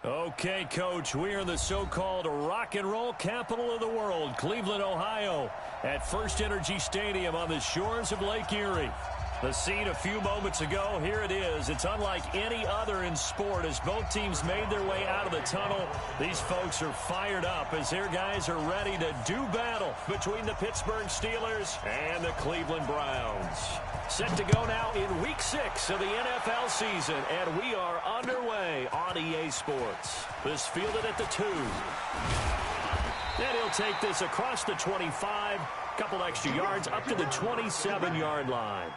Okay, Coach, we are in the so-called rock and roll capital of the world, Cleveland, Ohio, at First Energy Stadium on the shores of Lake Erie. The scene a few moments ago, here it is. It's unlike any other in sport as both teams made their way out of the tunnel. These folks are fired up as their guys are ready to do battle between the Pittsburgh Steelers and the Cleveland Browns. Set to go now in Week 6 of the NFL season, and we are underway on EA Sports. This fielded at the 2. And he'll take this across the 25, couple extra yards up to the 27-yard line.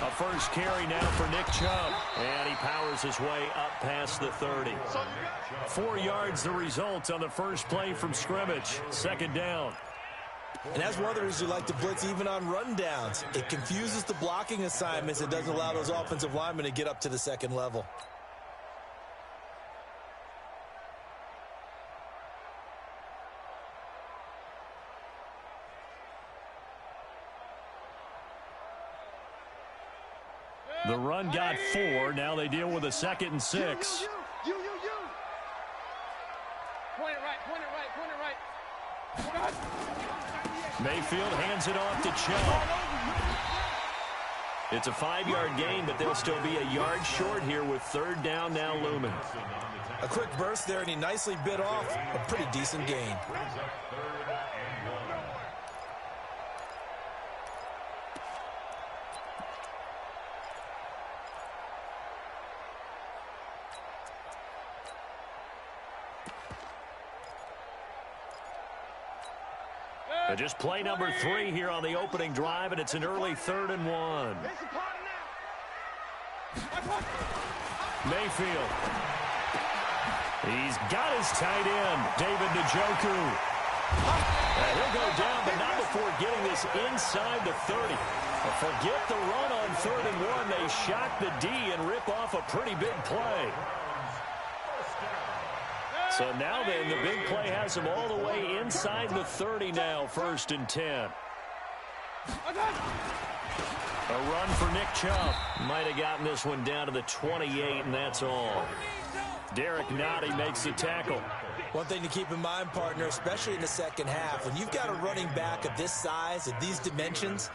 A first carry now for Nick Chubb, and he powers his way up past the 30. 4 yards the result on the first play from scrimmage. Second down. And that's one of the reasons you like to blitz even on rundowns. It confuses the blocking assignments. It doesn't allow those offensive linemen to get up to the second level. The run got 4. Now they deal with a 2nd and 6. Point it right. Mayfield hands it off to Chubb. It's a 5-yard gain, but they'll still be a yard short here with third down now looming. A quick burst there, and he nicely bit off a pretty decent gain. Just play number 3 here on the opening drive, and it's an early 3rd and 1. Mayfield. He's got his tight end, David Njoku. And he'll go down, but not before getting this inside the 30. Forget the run on 3rd and 1. They shock the D and rip off a pretty big play. So now then, the big play has him all the way inside the 30 now, 1st and 10. A run for Nick Chubb. Might have gotten this one down to the 28, and that's all. Derek Nottie makes the tackle. One thing to keep in mind, partner, especially in the second half, when you've got a running back of this size, of these dimensions,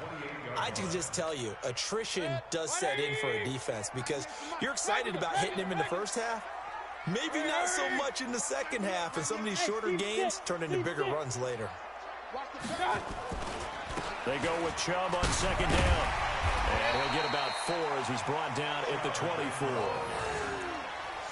I can just tell you, attrition does set in for a defense because you're excited about hitting him in the first half. Maybe not so much in the second half, and some of these shorter gains turn into bigger runs later. They go with Chubb on 2nd down. And he'll get about 4 as he's brought down at the 24.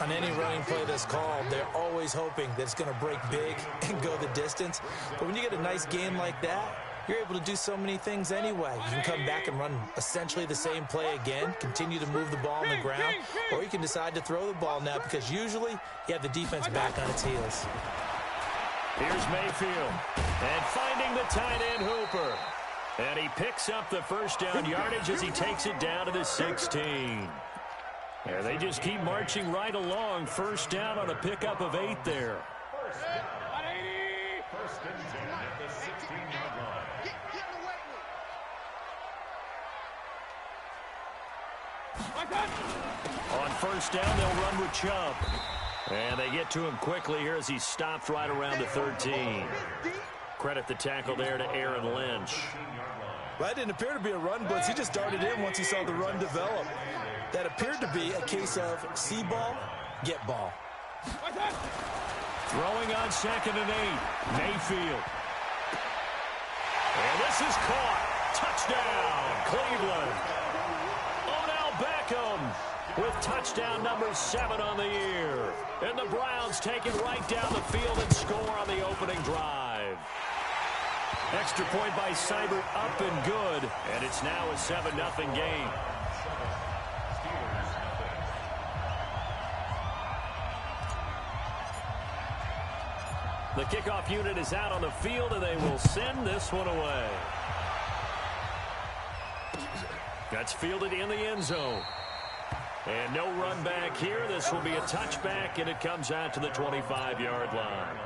On any running play that's called, they're always hoping that it's going to break big and go the distance. But when you get a nice game like that, you're able to do so many things anyway. You can come back and run essentially the same play again, continue to move the ball on the ground, or you can decide to throw the ball now because usually you have the defense back on its heels. Here's Mayfield, and finding the tight end Hooper. And he picks up the first down yardage as he takes it down to the 16. And they just keep marching right along. First down on a pickup of 8 there. On first down, they'll run with Chubb. And they get to him quickly here as he's stopped right around the 13. Credit the tackle there to Aaron Lynch. That didn't appear to be a run blitz. He just darted in once he saw the run develop. That appeared to be a case of see ball, get ball. Throwing on 2nd and 8. Mayfield. And this is caught. Touchdown, Cleveland. Beckham with touchdown number 7 on the year. And the Browns take it right down the field and score on the opening drive. Extra point by Seibert up and good. And it's now a 7-0 game. The kickoff unit is out on the field, and they will send this one away. That's fielded in the end zone. And no run back here. This will be a touchback, and it comes out to the 25-yard line.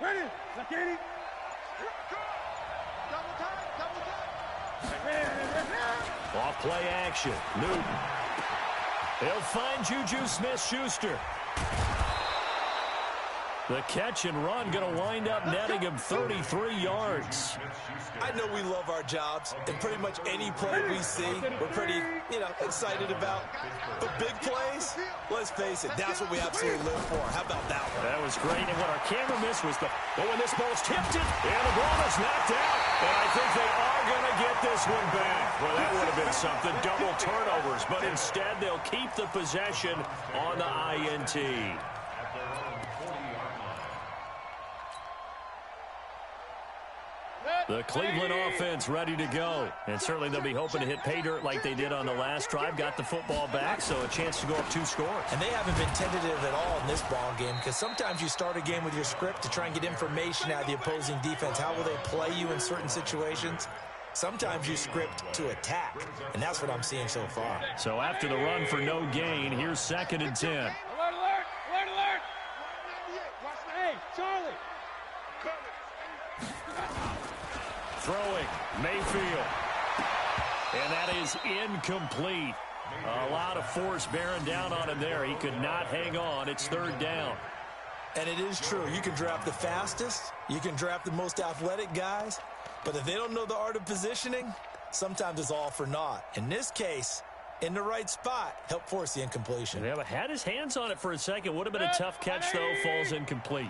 Ready? Zakiri. Double time. Off play action. Newton. He'll find Juju Smith-Schuster. The catch and run going to wind up netting him 33 yards. I know we love our jobs, and pretty much any play we see, we're pretty, excited about. But big plays, let's face it, that's what we absolutely live for. How about that one? That was great, and what our camera missed was when this ball's tipped it, and the ball is knocked out. And I think they are going to get this one back. Well, that would have been something, double turnovers, but instead they'll keep the possession on the INT. The Cleveland offense ready to go. And certainly they'll be hoping to hit pay dirt like they did on the last drive. Got the football back, so a chance to go up 2 scores. And they haven't been tentative at all in this ball game, because sometimes you start a game with your script to try and get information out of the opposing defense. How will they play you in certain situations? Sometimes you script to attack, and that's what I'm seeing so far. So after the run for no gain, here's 2nd and 10. Alert, alert, alert, alert. Hey, Charlie. Throwing, Mayfield. And that is incomplete. A lot of force bearing down on him there. He could not hang on. It's 3rd down. And it is true. You can draft the fastest. You can draft the most athletic guys. But if they don't know the art of positioning, sometimes it's all for naught. In this case, in the right spot, help force the incompletion. They had his hands on it for a second. Would have been a tough catch, though. Falls incomplete.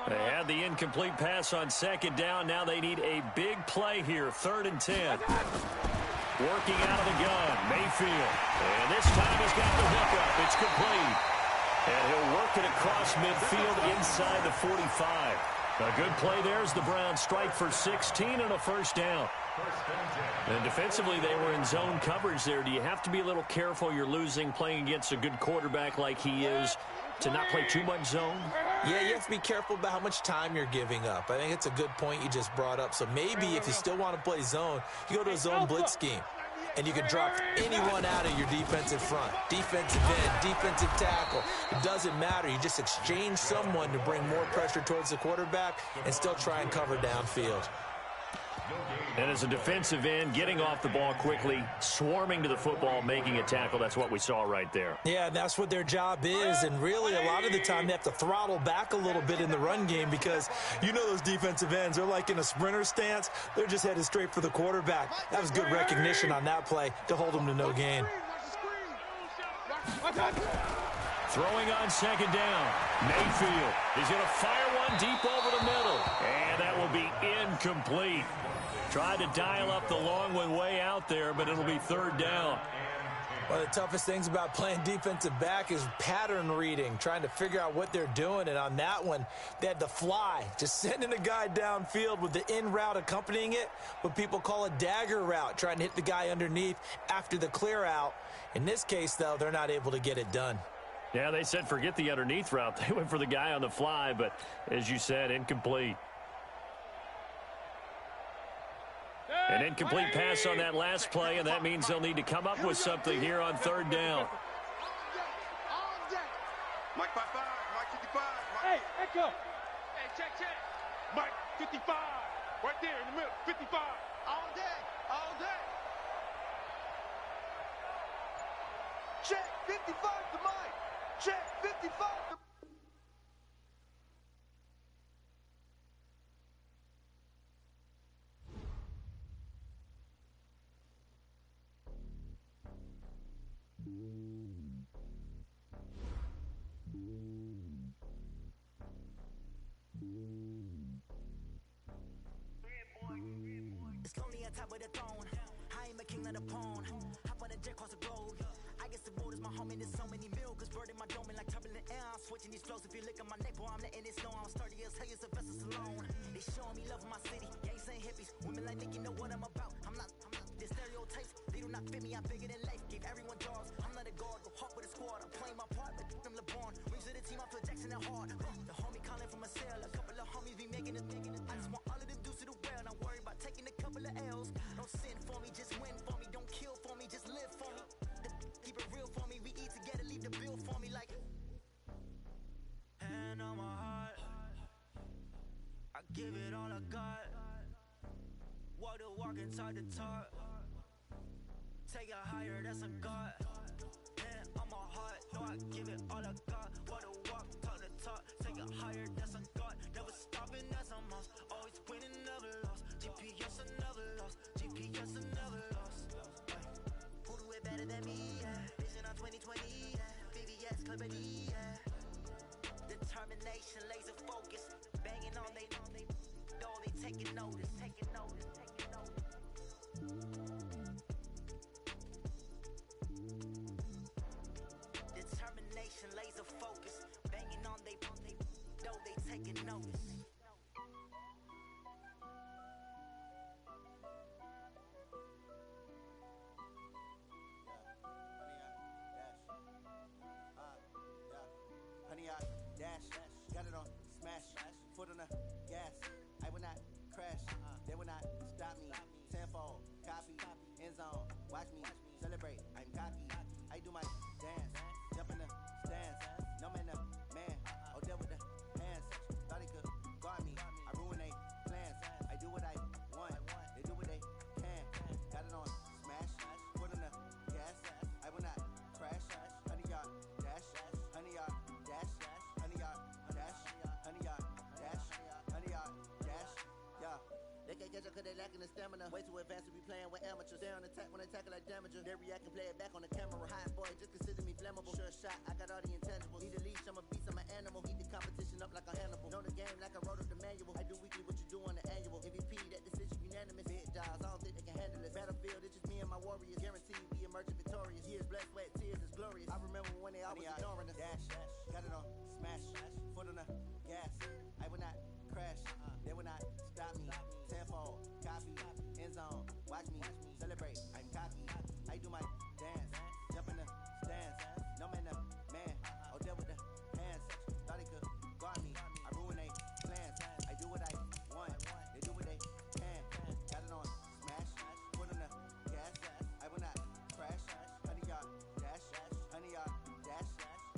They had the incomplete pass on 2nd down. Now they need a big play here. 3rd and 10. Working out of the gun. Mayfield. And this time he's got the hook up. It's complete. And he'll work it across midfield inside the 45. A good play there as the Browns strike for 16 and a 1st down. And defensively, they were in zone coverage there. Do you have to be a little careful? You're losing, playing against a good quarterback like he is, to not play too much zone? Yeah, you have to be careful about how much time you're giving up. I think it's a good point you just brought up. So maybe if you still want to play zone, you go to a zone blitz scheme. And you can drop anyone out of your defensive front. Defensive end, defensive tackle. It doesn't matter. You just exchange someone to bring more pressure towards the quarterback and still try and cover downfield. And as a defensive end, getting off the ball quickly, swarming to the football, making a tackle, that's what we saw right there. Yeah, that's what their job is, and really a lot of the time they have to throttle back a little bit in the run game because you know those defensive ends, they're like in a sprinter stance. They're just headed straight for the quarterback. That was good recognition on that play to hold them to no gain. Throwing on 2nd down. Mayfield is going to fire one deep over the middle, and that will be incomplete. Tried to dial up the long one way out there, but it'll be 3rd down. One of the toughest things about playing defensive back is pattern reading, trying to figure out what they're doing. And on that one, they had to fly, just sending a guy downfield with the in route accompanying it, what people call a dagger route, trying to hit the guy underneath after the clear out. In this case, though, they're not able to get it done. Yeah, they said forget the underneath route. They went for the guy on the fly, but as you said, incomplete. An incomplete pass on that last play, and that means they'll need to come up with something here on 3rd down. Mike 55, Mike 55. Hey, Echo. Hey, check. Mike 55, right there in the middle, 55. All day, all day. Check 55 to Mike. Check 55 to top of the throne. I ain't a king of the pawn. Hop on a jet across the globe. I guess the world is my home and there's so many miracles burning my dome like turbulent air. I'm switching these flows. If you look at my neck, boy, I'm letting it snow. I'm sturdy as hell, it's a vessel Salone. They showing me love in my city. Gangs ain't hippies. Women like Nick, you know what I'm about. I'm not the stereotypes. They do not fit me. I'm bigger than life. Gave everyone jaws. I'm not a guard. Go hard with a squad. I'm playing my part, but them LeBron. Rings of the team, I feel Jackson and hard. The homie calling from a cell. A couple of homies be making it. I just want all of them dudes to the well. Not worry about taking a couple of L's. Don't sin for me, just win for me. Don't kill for me, just live for me. Keep it real for me. We eat together, leave the bill for me like. Hand on my heart, I give it all I got. Walk the walk and talk the talk. Take it higher, that's a God. Hand on my heart, no, I give it all I got. Walk the walk, talk the talk. Take it higher, that's a God. Never stopping, that's a must. Always winning, never lost. GPS, I never lost. GPS, I never lost. Who do it better than me? Yeah. Vision on 2020, yeah. VVS, Company, yeah. Determination, laser focus. Banging on they door, they taking notice. Taking notice, taking notice. Determination, laser focus. Banging on they door, they taking notice. Honey, I dash, got it on smash, foot on the gas. I will not crash, they will not stop me. Tenfold, copy, end zone, watch me celebrate. I'm cocky, I do my dance, jump in the stands. No man, the man, oh, there with the hands. Thought he could guard me, I ruin they plans. I do what I want, they do what they can. Got it on smash, foot on the gas. I will not crash, honey, y'all dash, honey, y'all dash, honey, y'all dash, honey, y'all dash, honey, y'all dash, yeah. They can't catch up cause they lacking the stamina. Way too advanced to be playing with amateurs. They on attack when they tackle like damager. They react and play it back on the camera. Hot boy, just consider me flammable. Sure shot, I got all the intangibles. Need a leash, I'm a beast, I'm an animal. Heat the competition up like a Hannibal. Know the game like I wrote up the manual. I do weekly what you do on the annual. MVP, that decision unanimous. Big dials, I don't think they can handle this. Battlefield, it's just me and my warriors. Guaranteed we emerging victorious. Years, blood, sweat, tears, it's glorious. I remember when they always ignoring us. Dash, got it on smash, foot on the gas. I will not crash, they will not stop me. Tenfold, copy, end zone, watch me celebrate. I'm cocky, I do my dance, jump in the stands. No man, the man, oh, there with the hands. Thought he could guard me, I ruin they plans. I do what I want, they do what they can. Got it on smash, foot on the gas. I will not crash, honey, y'all dash, honey, y'all dash,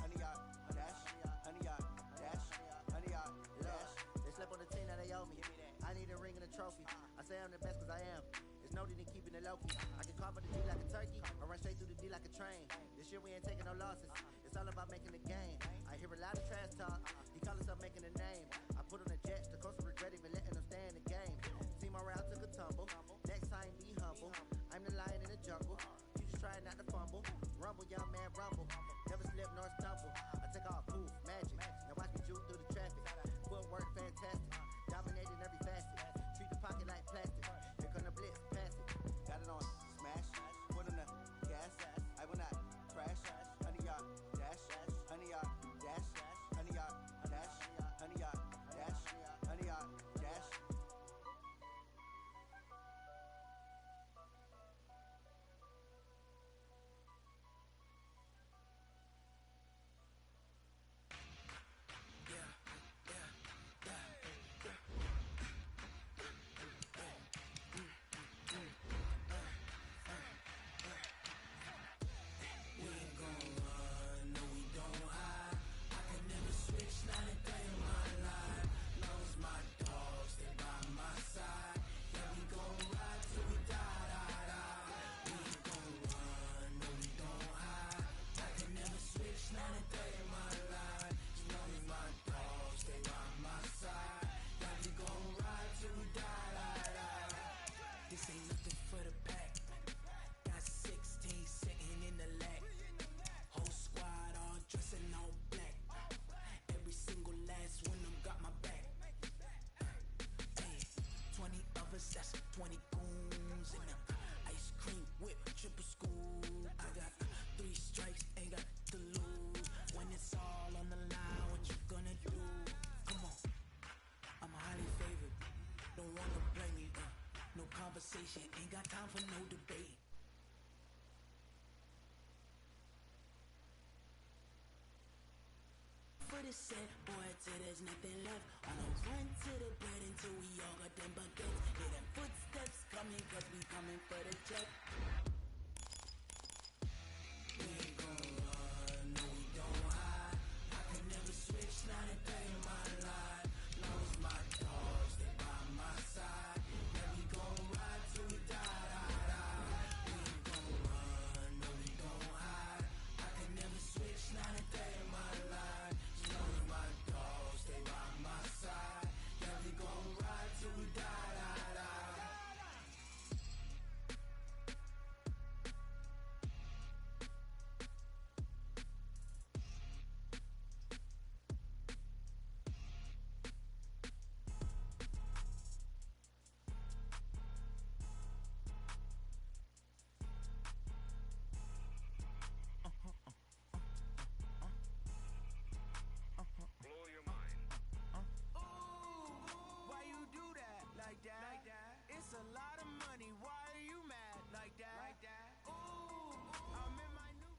honey, y'all dash, honey, y'all dash, honey, y'all dash. They slept on the team, now they owe me. I need a ring and a trophy. I say I'm the best cause I am. There's no need in keeping it low-key. I can carve the D like a turkey, or run straight through the D like a train. This year we ain't taking no losses. It's all about making the game. I hear a lot of trash talk. He call himself making a name. I put on the jets, the coach regret even letting them stay in the game. See my route took a tumble. Next time be humble. I'm the lion in the jungle. You just try not to fumble. Rumble, young man, rumble. Never slip nor stumble. I take off, poof, magic. Now watch me juke through the traffic. Footwork fantastic. Dominating every facet. Treat the pocket like plastic. Here come the blitz, pass it. Got it on smash, foot on the gas. I will not crash. Honey, y'all dash, honey, y'all dash, honey, y'all dash, honey, y'all dash, honey, y'all dash. conversation, ain't got time for no debate. For the set, boy, till there's nothing left. On a run to the bread until we all got them baguettes. Hear them footsteps coming, cause we coming for the check. We ain't gon' run, no we don't hide. I can never switch, not a day in my life. Long as my dogs, they by my side. Yeah, we gon' ride till we die, die, die. We ain't gon' run, no we don't hide. I can never switch, not a day in my life. Long as my dogs, they by my side. Yeah, we gon' ride till we die, die, die. Why you do that like that? It's a lot of money. Why are you mad like that? Ooh, I'm in my new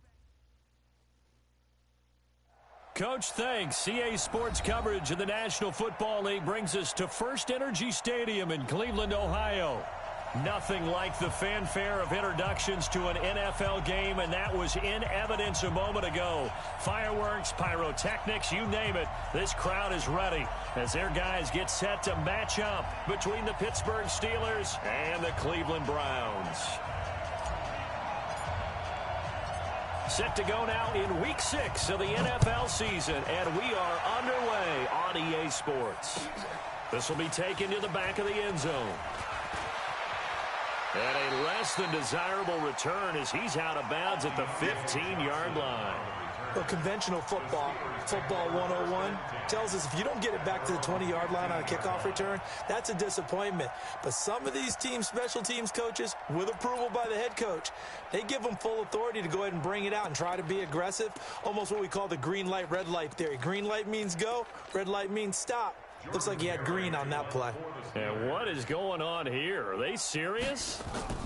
bag. Coach, thanks. CA Sports coverage of the National Football League brings us to First Energy Stadium in Cleveland, Ohio. Nothing like the fanfare of introductions to an NFL game, and that was in evidence a moment ago. Fireworks, pyrotechnics, you name it. This crowd is ready as their guys get set to match up between the Pittsburgh Steelers and the Cleveland Browns. Set to go now in Week 6 of the NFL season, and we are underway on EA Sports. This will be taken to the back of the end zone. And a less than desirable return as he's out of bounds at the 15-yard line. Well, conventional football 101, tells us if you don't get it back to the 20-yard line on a kickoff return, that's a disappointment. But some of these teams, special teams coaches, with approval by the head coach, they give them full authority to go ahead and bring it out and try to be aggressive, almost what we call the green light, red light theory. Green light means go, red light means stop. Looks like he had green on that play. And what is going on here? Are they serious?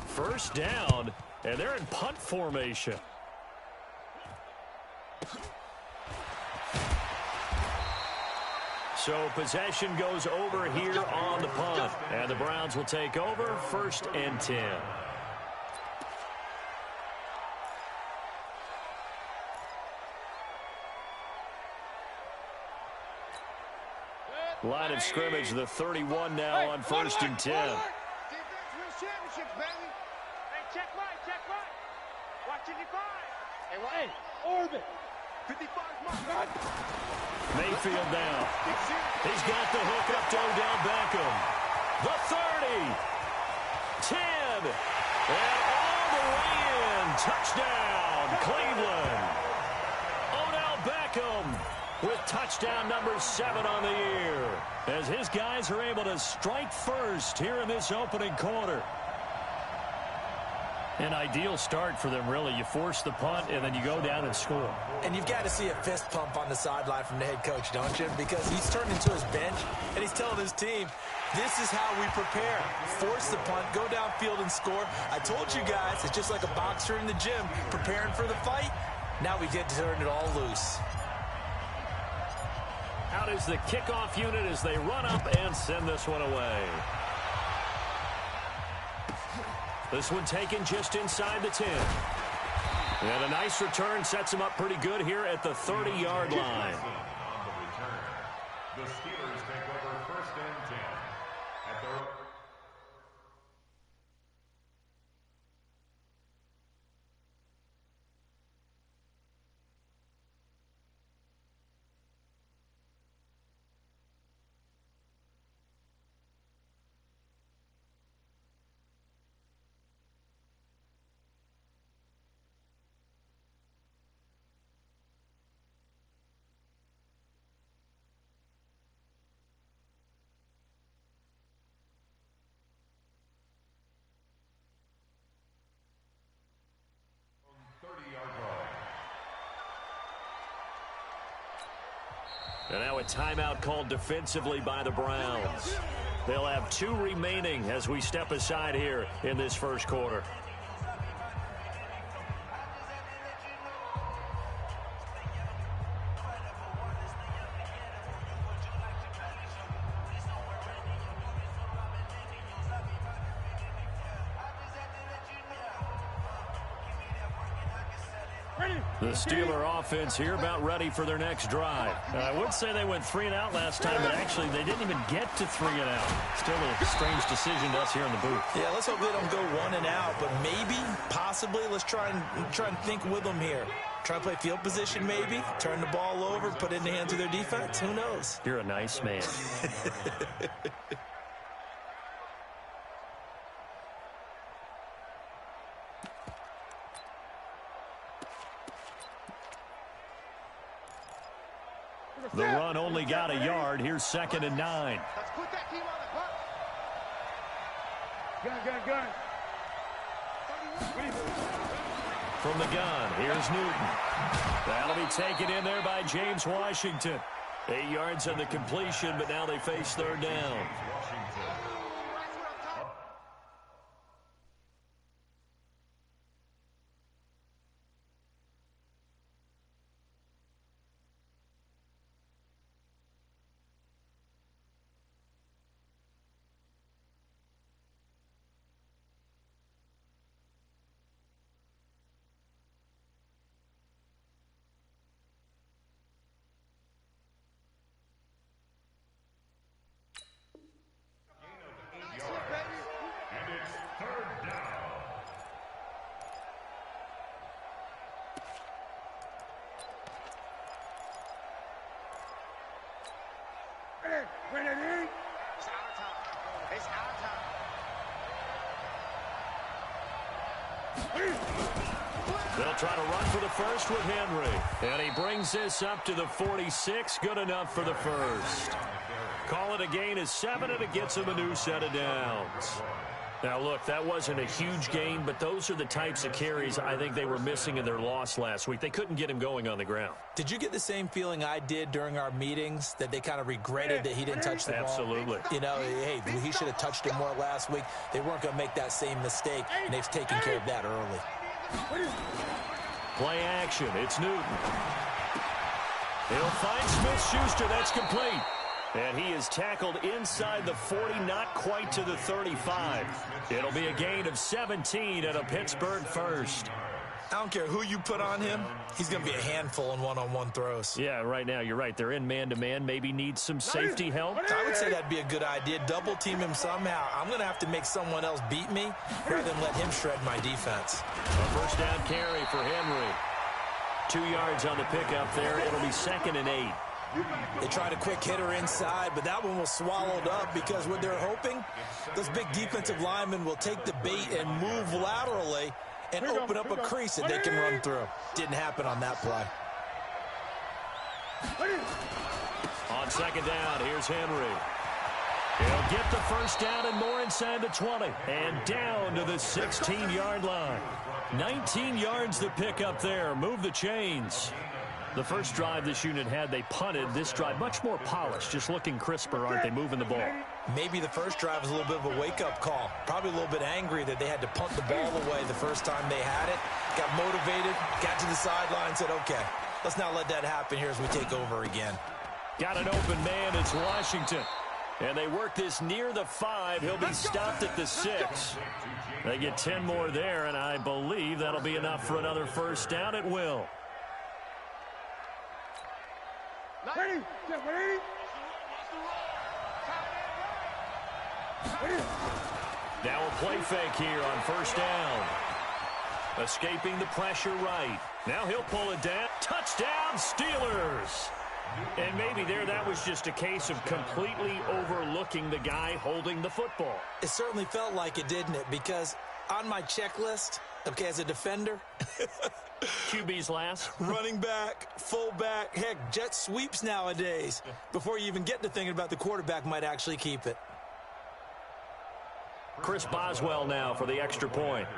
First down, and they're in punt formation. So possession goes over here on the punt, and the Browns will take over 1st and 10. Line of scrimmage, the 31 now on 1st and 10. Defense wins championships, baby. Hey, check right, check right. Watch 55. Hey, orbit. 55's mine. Mayfield down. He's got the hook up to Odell Beckham. The 30. 10. And all the way in. Touchdown, Cleveland. Odell Beckham with touchdown number 7 on the year, as his guys are able to strike first here in this opening quarter. An ideal start for them, really. You force the punt, and then you go down and score. And you've got to see a fist pump on the sideline from the head coach, don't you? Because he's turned into his bench, and he's telling his team, this is how we prepare. Force the punt, go downfield and score. I told you guys, it's just like a boxer in the gym preparing for the fight. Now we get to turn it all loose. Out is the kickoff unit as they run up and send this one away. This one taken just inside the 10. And a nice return sets him up pretty good here at the 30-yard line. On the return, the Steelers take over 1st and 10 at their... And now a timeout called defensively by the Browns. They'll have 2 remaining as we step aside here in this first quarter. The Steeler offense here about ready for their next drive. I would say they went 3 and out last time, but actually they didn't even get to 3 and out. Still a strange decision to us here in the booth. Yeah, let's hope they don't go 1 and out, but maybe, possibly, let's try and think with them here. Try to play field position maybe, turn the ball over, put it in the hands of their defense. Who knows? You're a nice man. The run only got a yard. Here's 2nd and 9. Let's put that team on the clock. Gun. From the gun, here's Newton. That'll be taken in there by James Washington. 8 yards on the completion, but now they face 3rd down. They'll try to run for the first with Henry. And he brings this up to the 46. Good enough for the first. Call it a gain of 7, and it gets him a new set of downs. Now, look, that wasn't a huge gain, but those are the types of carries I think they were missing in their loss last week. They couldn't get him going on the ground. Did you get the same feeling I did during our meetings, that they kind of regretted that he didn't touch the ball? Absolutely. You know, hey, he should have touched it more last week. They weren't going to make that same mistake, and they've taken care of that early. Play action. It's Newton. He'll find Smith-Schuster. That's complete. And he is tackled inside the 40, not quite to the 35. It'll be a gain of 17 and a Pittsburgh first. I don't care who you put on him. He's going to be a handful in one-on-one throws. Yeah, right now, you're right. They're in man-to-man. Maybe need some safety help. I would say that'd be a good idea. Double team him somehow. I'm going to have to make someone else beat me rather than let him shred my defense. A first down carry for Henry. 2 yards on the pickup there. It'll be 2nd and 8. They tried a quick hitter inside, but that one was swallowed up because what they're hoping, those big defensive linemen will take the bait and move laterally and open up a crease that they can run through. Didn't happen on that play. On 2nd down, here's Henry. He'll get the first down and more inside the 20. And down to the 16-yard line. 19 yards to pick up there. Move the chains. The first drive this unit had, they punted. This drive, much more polished, just looking crisper, aren't they, moving the ball? Maybe the first drive was a little bit of a wake-up call. Probably a little bit angry that they had to punt the ball away the first time they had it. Got motivated, got to the sideline, said, okay, let's not let that happen here as we take over again. Got an open man, it's Washington. And they work this near the 5. He'll be stopped at the 6. They get 10 more there, and I believe that'll be enough for another first down. It will. Ready? Now a play fake here on first down. Escaping the pressure right. Now he'll pull it down. Touchdown, Steelers. And maybe there that was just a case of completely overlooking the guy holding the football. It certainly felt like it, didn't it? Because on my checklist, okay, as a defender, QB's last. running back, fullback, heck, jet sweeps nowadays. Before you even get to thinking about the quarterback might actually keep it. Chris Boswell now for the extra point.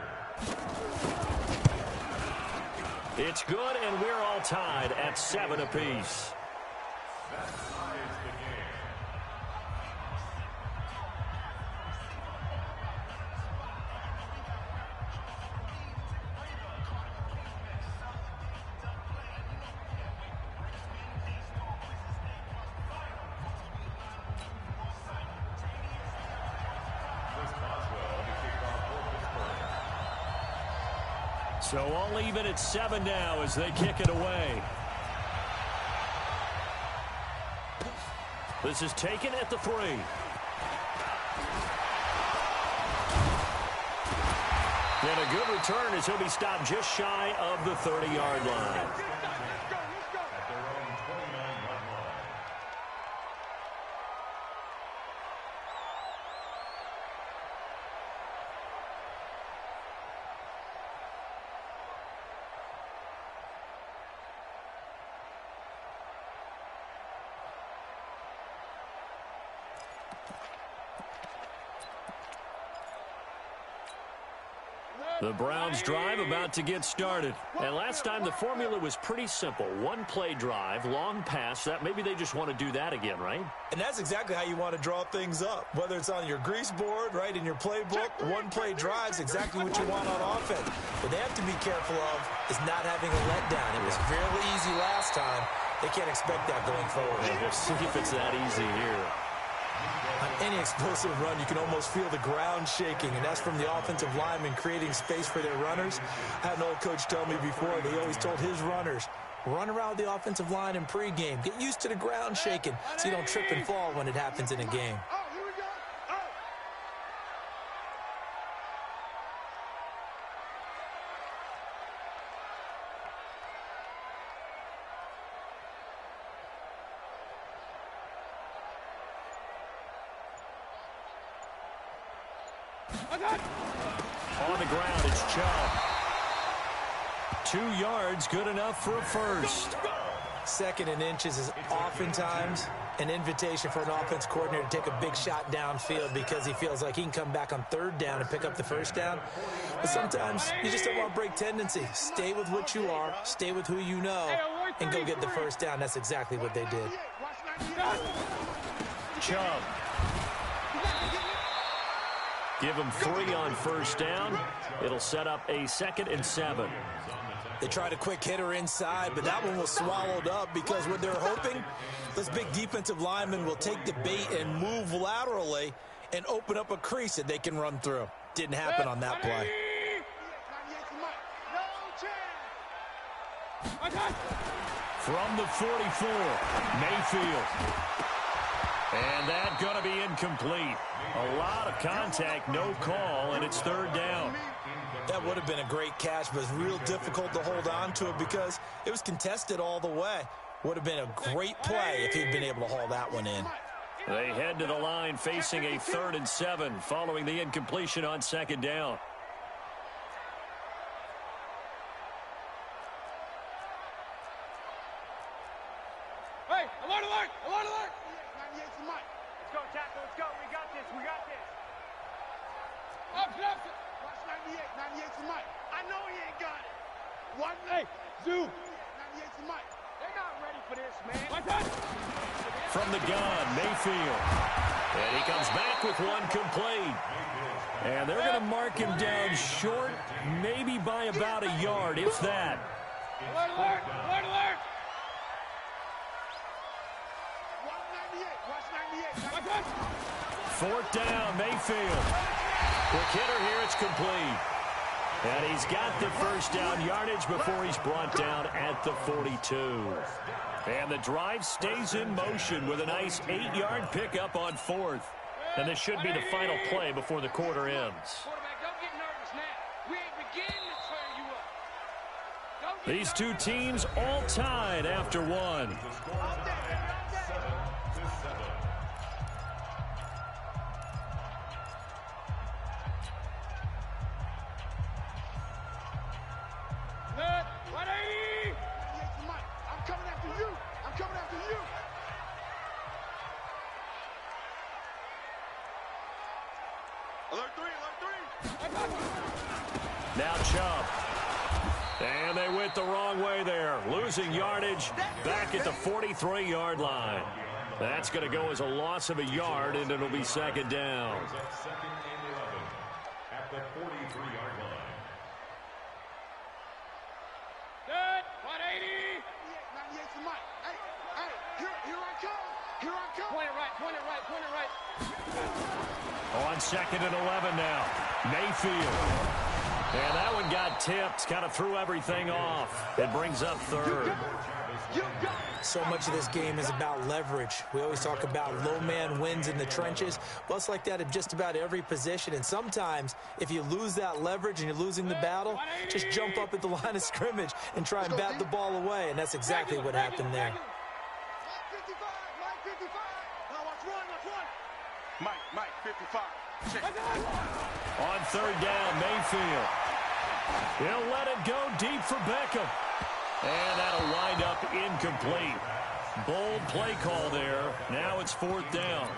It's good, and we're all tied at 7 apiece. So all even at 7 now as they kick it away. This is taken at the 3. And a good return as he'll be stopped just shy of the 30-yard line. The Browns drive about to get started. And last time the formula was pretty simple. One play drive, long pass. That maybe they just want to do that again, right? And that's exactly how you want to draw things up. Whether it's on your grease board, right, in your playbook, one play drive's exactly what you want on offense. What they have to be careful of is not having a letdown. It was fairly easy last time. They can't expect that going forward. We'll see if it's that easy here. On any explosive run, you can almost feel the ground shaking, and that's from the offensive linemen creating space for their runners. I had an old coach tell me before, they always told his runners, run around the offensive line in pregame. Get used to the ground shaking so you don't trip and fall when it happens in a game. On the ground, it's Chubb. 2 yards, good enough for a first. Second and inches is oftentimes an invitation for an offense coordinator to take a big shot downfield because he feels like he can come back on 3rd down and pick up the first down. But sometimes you just don't want to break tendency. Stay with what you are, stay with who you know, and go get the first down. That's exactly what they did. Chubb. Give him 3 on first down. It'll set up a 2nd and 7. They tried a quick hitter inside, but that one was swallowed up because what they're hoping, this big defensive lineman will take the bait and move laterally and open up a crease that they can run through. Didn't happen on that play. From the 44, Mayfield. And that's going to be incomplete. A lot of contact, no call, and it's 3rd down. That would have been a great catch, but it's real difficult to hold on to it because it was contested all the way. Would have been a great play if he'd been able to haul that one in. They head to the line facing a 3rd and 7 following the incompletion on 2nd down. Hey, alert, alert, alert, alert. 98's the mic. Let's go, tackle, let's go. We got this, we got this. Up. Watch 98, 98's the mic. I know he ain't got it. One, hey, zoom. 98's the mic. They're not ready for this, man. What's that? From the gun, Mayfield. And he comes back with one complete. And they're going to mark him down short, maybe by about a yard, if that. Alert, alert, alert, alert. 4th down, Mayfield. Quick hitter here, it's complete. And he's got the first down yardage before he's brought down at the 42. And the drive stays in motion with a nice 8-yard pickup on 4th. And this should be the final play before the quarter ends. These two teams all tied after one. Now Chubb. And they went the wrong way there. Losing yardage back at the 43-yard line. That's going to go as a loss of a yard, and it'll be 2nd down. Second and 11 at the 43-yard line. Good. 180. 98's the mic. Hey, here I come. Here I come. Point it right, point it right, point it right. On 2nd and 11 now. Mayfield. And that one got tipped, kind of threw everything off. It brings up third. So much of this game is about leverage. We always talk about low man wins in the trenches. Well, it's like that in just about every position. And sometimes, if you lose that leverage and you're losing the battle, just jump up at the line of scrimmage and try and bat the ball away. And that's exactly what happened there. Mike, 55. On third down, Mayfield. He'll let it go deep for Beckham. And that'll wind up incomplete. Bold play call there. Now it's fourth down.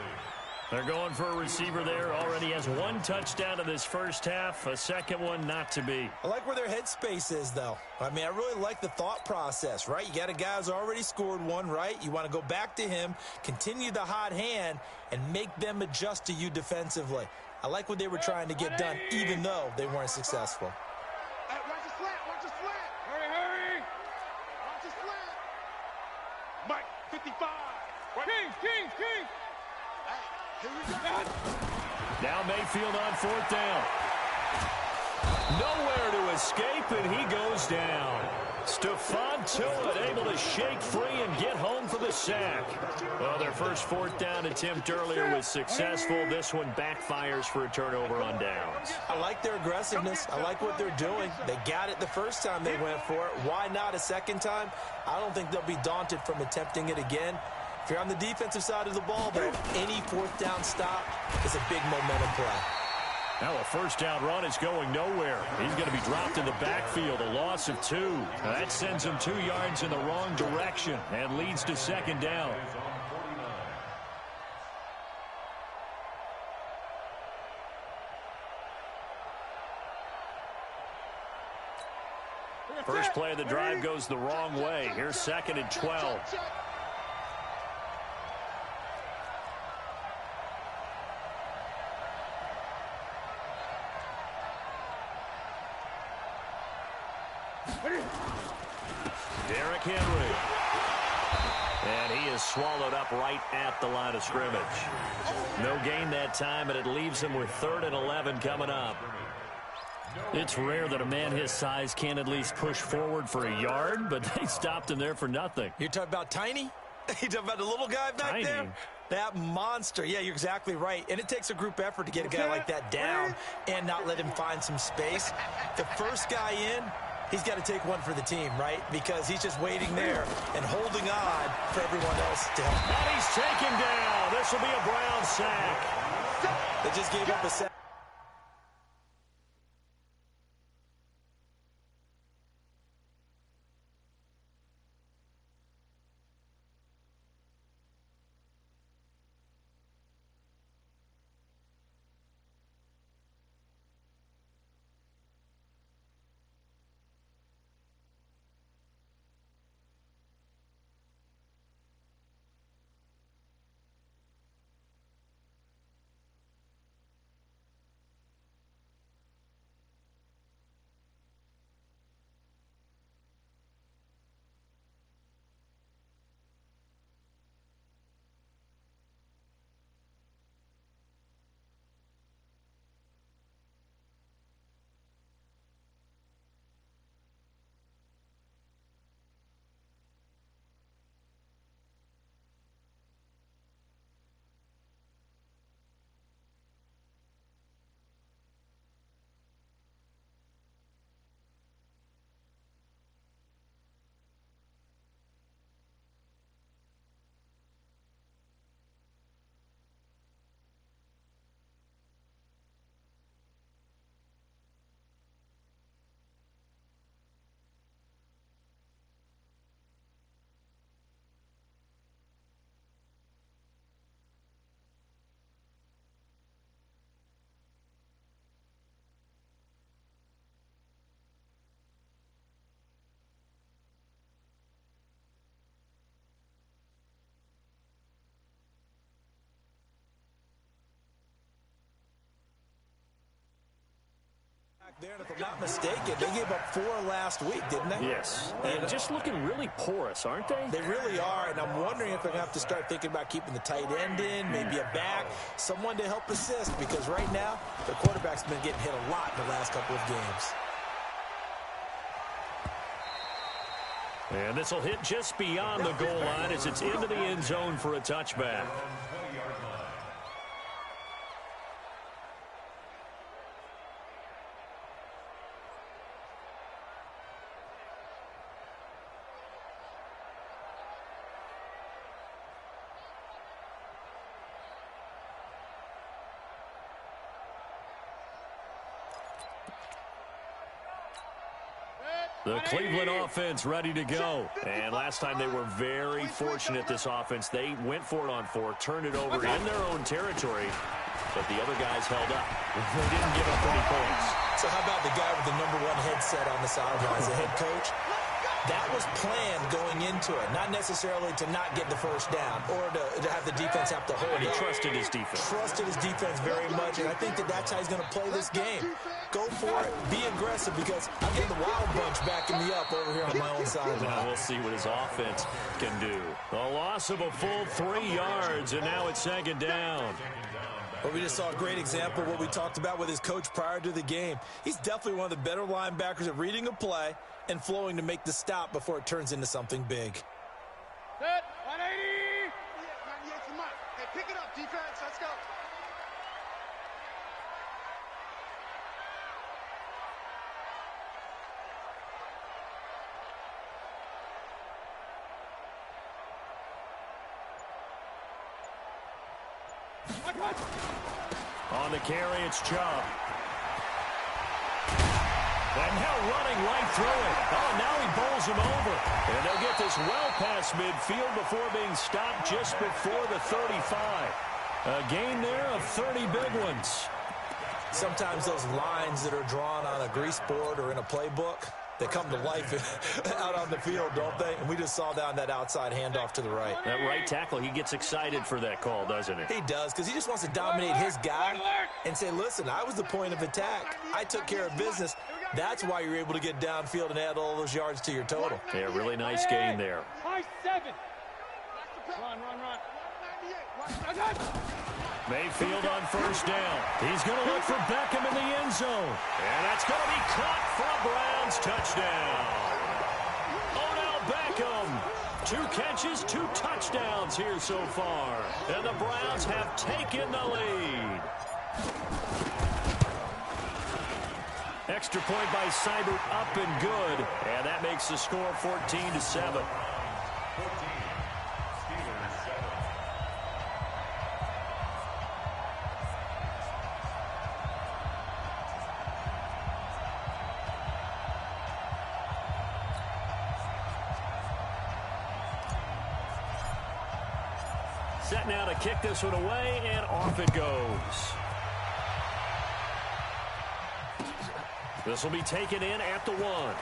They're going for a receiver there. Already has one touchdown in this first half. A second one not to be. I like where their headspace is, though. I mean, I really like the thought process, right? You got a guy who's already scored one, right? You want to go back to him, continue the hot hand, and make them adjust to you defensively. I like what they were trying to get done, even though they weren't successful. Hey, watch the slant, watch the slant. Hurry. Watch the slant. Mike, 55. Kings. Hey, here we go. Now Mayfield on fourth down. Nowhere to escape, and he goes down. Stephon Tuitt able to shake free and get home for the sack. Well, their first fourth down attempt earlier was successful. This one backfires for a turnover on downs. I like their aggressiveness. I like what they're doing. They got it the first time they went for it. Why not a second time? I don't think they'll be daunted from attempting it again. If you're on the defensive side of the ball, though, any fourth down stop is a big momentum play. Now a first down run is going nowhere. He's going to be dropped in the backfield, a loss of 2. Now that sends him 2 yards in the wrong direction and leads to second down. First play of the drive goes the wrong way. Here's second and 12. Derrick Henry. And he is swallowed up right at the line of scrimmage. No gain that time, and it leaves him with 3rd and 11 coming up. It's rare that a man his size can't at least push forward for a yard, but they stopped him there for nothing. You're talking about Tiny? You're talking about the little guy back there? That monster. Yeah, you're exactly right. And it takes a group effort to get a guy like that down and not let him find some space. The first guy in, he's got to take one for the team, right? Because he's just waiting there and holding on for everyone else to help. And he's taken down. This will be a Brown sack. They just gave up a sack. There, and if I'm not mistaken, they gave up 4 last week, didn't they? Yes. And just looking really porous, aren't they? They really are, and I'm wondering if they're going to have to start thinking about keeping the tight end in, maybe a back, someone to help assist, because right now, the quarterback's been getting hit a lot in the last couple of games. And this will hit just beyond the goal line as it's into the end zone for a touchback. The Cleveland offense ready to go. And last time they were very fortunate, this offense. They went for it on 4, turned it over in their own territory, but the other guys held up. They didn't give up any points. So how about the guy with the #1 headset on the sidelines, the head coach? That was planned going into it, not necessarily to not get the first down or to have the defense have to hold it. He trusted his defense. Trusted his defense very much, and I think that's how he's going to play this game. Go for it, be aggressive, because I'm getting the wild bunch backing me up over here on my own sideline. Now we'll see what his offense can do. A loss of a full 3 yards, and now it's second down. Well, we just saw a great example of what we talked about with his coach prior to the game. He's definitely one of the better linebackers at reading a play and flowing to make the stop before it turns into something big. Set, 180. 98's the mark. Hey, pick it up, defense. Let's go. On the carry, it's Chubb. And now running right through it. Oh, now he bowls him over. And they'll get this well past midfield before being stopped just before the 35. A gain there of 30 big ones. Sometimes those lines that are drawn on a grease board or in a playbook, they come to life out on the field, don't they? And we just saw that on that outside handoff to the right. That right tackle, he gets excited for that call, doesn't he? He does, because he just wants to dominate his guy and say, listen, I was the point of attack. I took care of business. That's why you're able to get downfield and add all those yards to your total. Yeah, really nice gain there. High 7. Run. Mayfield on first down. He's going to look for Beckham in the end zone. And that's going to be caught for a Browns touchdown. Odell Beckham. 2 catches, 2 touchdowns here so far. And the Browns have taken the lead. Extra point by Seibert, up and good. And that makes the score 14-7. Set now to kick this one away, and off it goes. This will be taken in at the 1.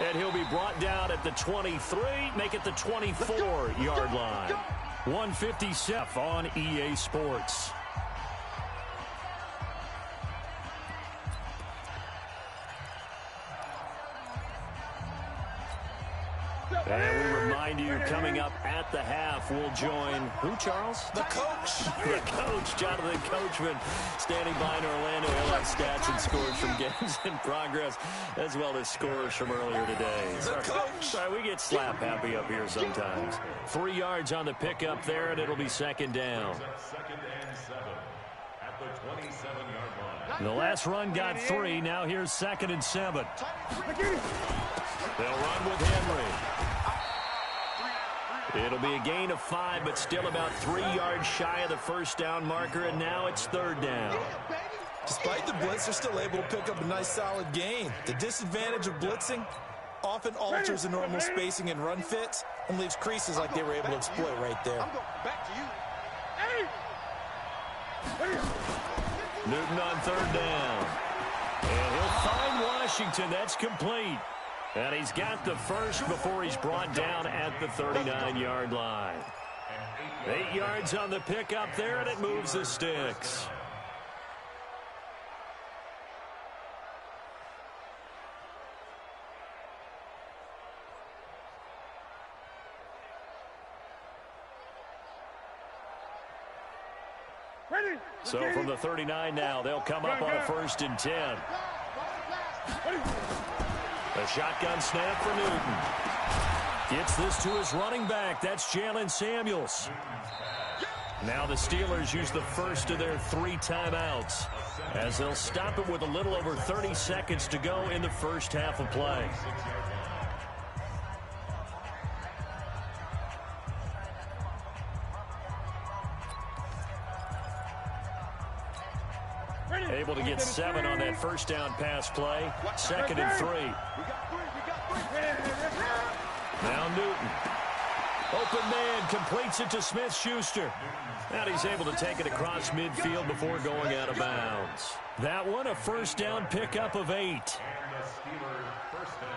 And he'll be brought down at the 23, make it the 24-yard line. 157 on EA Sports. And we remind you, coming up at the half, we'll join who, Charles? The coach. The coach, Jonathan Coachman, standing by in Orlando. He'll have stats and scores from games in progress, as well as scores from earlier today. The coach. Sorry, we get slap happy up here sometimes. 3 yards on the pickup there, and it'll be second down. Second and 7 at the 27-yard line. The last run got 3. Now here's second and 7. They'll run with Henry. It'll be a gain of 5, but still about 3 yards shy of the first down marker, and now it's third down. Despite the blitz, they're still able to pick up a nice solid gain. The disadvantage of blitzing often alters the normal spacing and run fits and leaves creases like they were able to exploit right there. Back to you. Newton on third down. And he'll find Washington. That's complete. And he's got the first before he's brought down at the 39-yard line. 8 yards on the pickup there, and it moves the sticks. So from the 39 now, they'll come up on a 1st and 10. A shotgun snap for Newton. Gets this to his running back. That's Jalen Samuels. Now the Steelers use the first of their 3 timeouts as they'll stop it with a little over 30 seconds to go in the first half of play. Able to get 7 on that first down pass play. 2nd and 3. Now Newton. Open man completes it to Smith-Schuster. And he's able to take it across midfield before going out of bounds. That one a first down pickup of 8. And the Steelers first down.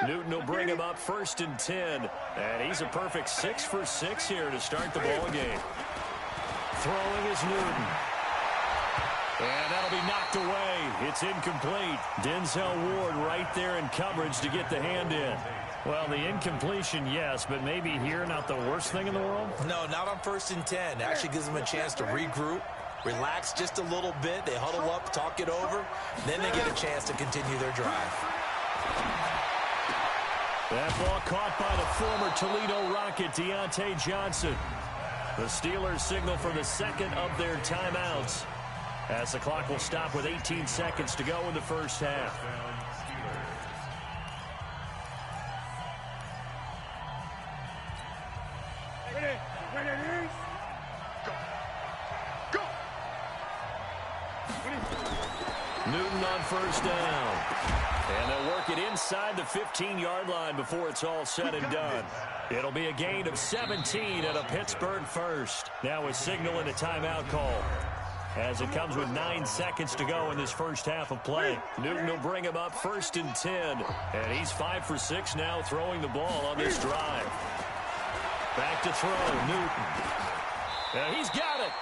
Newton will bring him up 1st and 10. And he's a perfect 6 for 6 here to start the ball game. Throwing is Newton. And that'll be knocked away. It's incomplete. Denzel Ward right there in coverage to get the hand in. Well, the incompletion, yes, but maybe here not the worst thing in the world? No, not on 1st and 10. Actually gives them a chance to regroup, relax just a little bit. They huddle up, talk it over. Then they get a chance to continue their drive. That ball caught by the former Toledo Rocket, Deontay Johnson. The Steelers signal for the 2nd of their timeouts, as the clock will stop with 18 seconds to go in the first half. Newton on 1st down. And they'll work it inside the 15-yard line before it's all said and done. It'll be a gain of 17 and a Pittsburgh first. Now a signal and a timeout call, as it comes with 9 seconds to go in this first half of play. Newton will bring him up 1st and 10. And he's 5 for 6 now throwing the ball on this drive. Back to throw, Newton. And he's got it.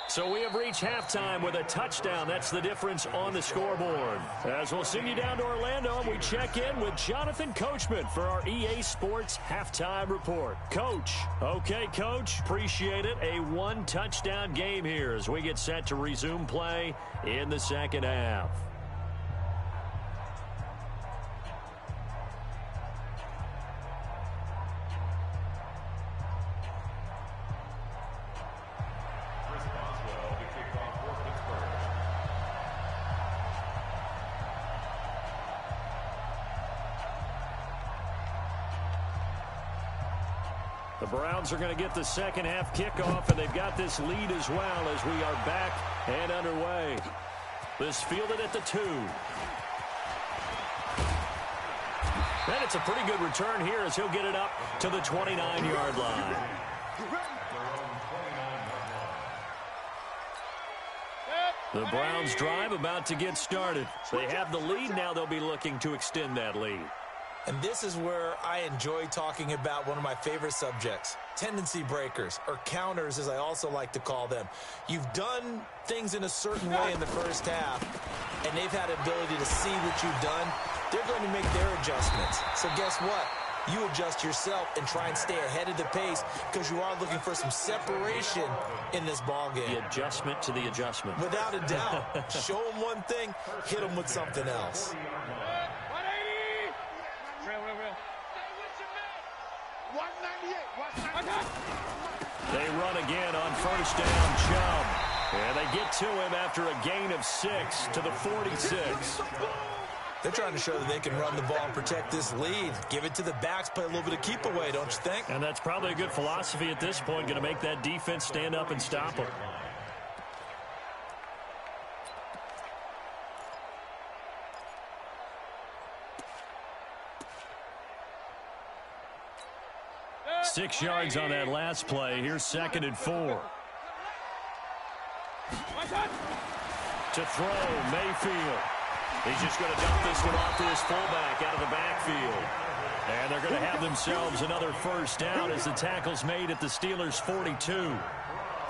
So we have reached halftime with a touchdown. That's the difference on the scoreboard. As we'll send you down to Orlando, we check in with Jonathan Coachman for our EA Sports Halftime Report. Coach. Okay, Coach. Appreciate it. A 1-touchdown game here as we get set to resume play in the second half. The Browns are going to get the second half kickoff, and they've got this lead as well as we are back and underway. This fielded at the 2. And it's a pretty good return here as he'll get it up to the 29-yard line. The Browns drive about to get started. They have the lead. Now they'll be looking to extend that lead. And this is where I enjoy talking about one of my favorite subjects, tendency breakers, or counters as I also like to call them. You've done things in a certain way in the first half, and they've had the ability to see what you've done. They're going to make their adjustments. So guess what? You adjust yourself and try and stay ahead of the pace because you are looking for some separation in this ball game. The adjustment to the adjustment. Without a doubt. Show them one thing, hit them with something else. They run again on 1st down, Chubb. And they get to him after a gain of 6 to the 46. They're trying to show that they can run the ball and protect this lead. Give it to the backs, play a little bit of keep away, don't you think? And that's probably a good philosophy at this point, going to make that defense stand up and stop them. Six yards on that last play. Here's 2nd and 4. To throw, Mayfield. He's just going to dump this one off to his fullback out of the backfield. And they're going to have themselves another first down as the tackle's made at the Steelers' 42.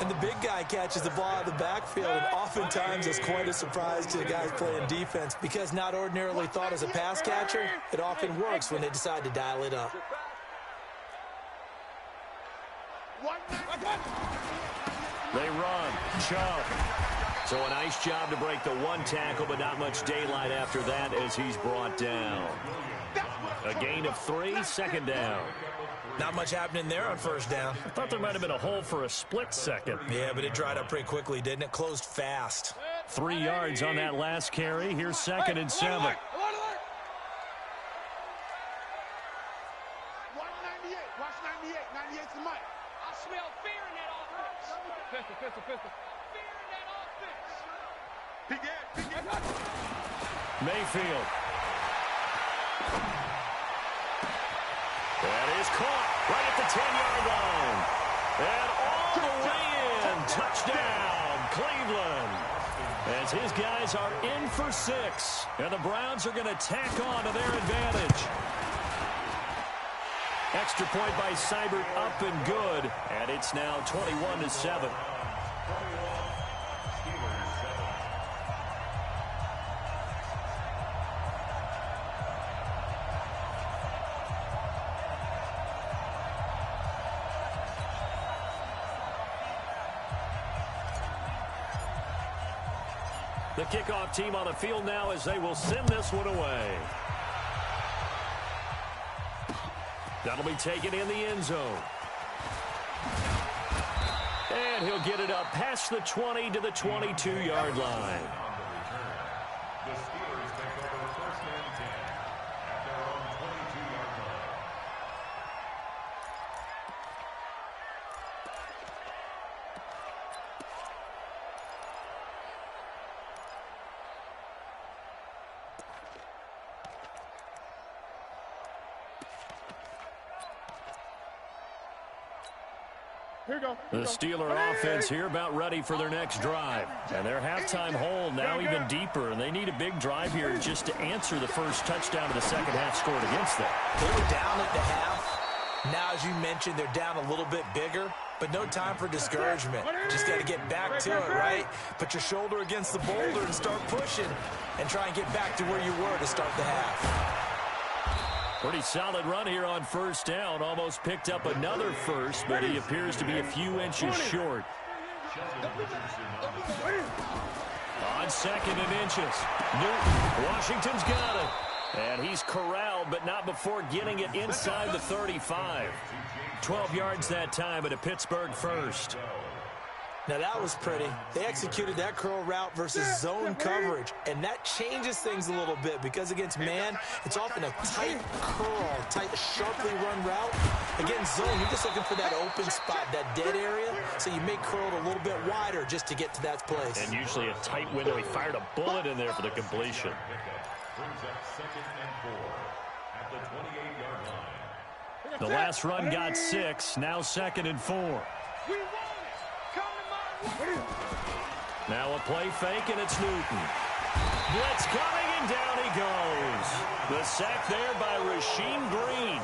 And the big guy catches the ball out of the backfield, and oftentimes it's quite a surprise to the guys playing defense because not ordinarily thought as a pass catcher, it often works when they decide to dial it up. They run. Chubb. So a nice job to break the one tackle, but not much daylight after that as he's brought down. A gain of 3, second down. Not much happening there on first down. I thought there might have been a hole for a split second. Yeah, but it dried up pretty quickly, didn't it? Closed fast. 3 yards on that last carry. Here's 2nd and 7. 198. Watch 98. 98's the mic. I smell fear in that offense. Pistol. Fear in that offense. Mayfield. That is caught right at the 10-yard line. And all the way in. Touchdown, Cleveland. As his guys are in for 6. And the Browns are going to tack on to their advantage. Extra point by Seibert up and good. And it's now 21-7. The kickoff team on the field now as they will send this one away. That'll be taken in the end zone. And he'll get it up past the 20 to the 22-yard line. The Steelers take over 1st and 10 at their own 22-yard line. The Steeler offense here about ready for their next drive. And their halftime hole now even deeper, and they need a big drive here just to answer the first touchdown of the second half scored against them. They were down at the half. Now, as you mentioned, they're down a little bit bigger, but no time for discouragement. Just got to get back to it, right? Put your shoulder against the boulder and start pushing and try and get back to where you were to start the half. Pretty solid run here on first down. Almost picked up another first, but he appears to be a few inches short. On 2nd and inches. Newton. Washington's got it. And he's corralled, but not before getting it inside the 35. 12 yards that time at a Pittsburgh first. Now, that was pretty. They executed that curl route versus zone coverage, and that changes things a little bit because against man, it's often a tight curl, tight, sharply run route. Against zone, you're just looking for that open spot, that dead area, so you may curl it a little bit wider just to get to that place. And usually a tight window. He fired a bullet in there for the completion. Brings up 2nd and 4 at the 28-yard line. The last run got 6, now 2nd and 4. Now a play fake, and it's Newton. Blitz coming, and down he goes. The sack there by Rasheem Green.